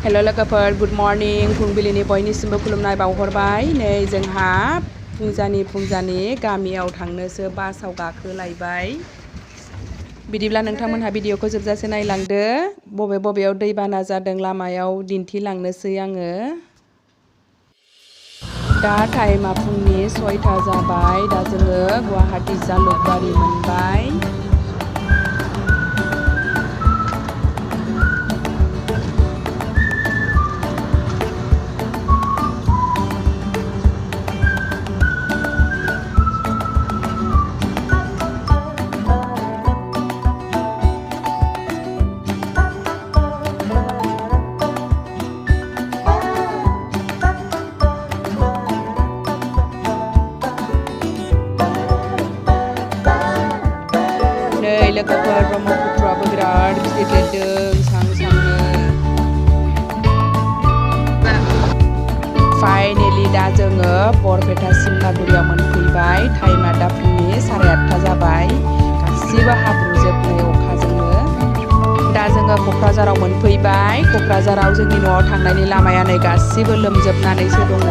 हेल' लोगोफोर good morning फुंबिलिनि बयनिसिमबो खुलुमनाय बावहरबाय। नै जोंहा फुंजानि गामियाव थांनोसो बासाव गाखोलायबाय। बिदिब्ला नोंथांमोनहा भिडिअखौ जोबजासे नायलांदो। बबेयाव दैबाना जादों लामायाव दिन्थिलांनोसै आङो। दा टाइमा फुंनि 6टा जाबाय। दा जोङो गुवाहाटी जालुकबारि मोनबाय। नै लोगोफोर ब्रह्मपुत्रआबो बिराद गिदिर देरदों सांनो। फाइनेलि दा जोङो बरपेटा सिमलागुरियाव मोनफैबाय। टाइमा दा फुंनि 8:30 जाबाय। गासिबो हाब्रुजोब नै अखाजोंनो। दा जोङो क'क्राझाराव मोनफैबाय। क'क्राझाराव जोंनि न'आव थांनायनि लामाया नै गासिबो लोमजोबनानैसो दङ।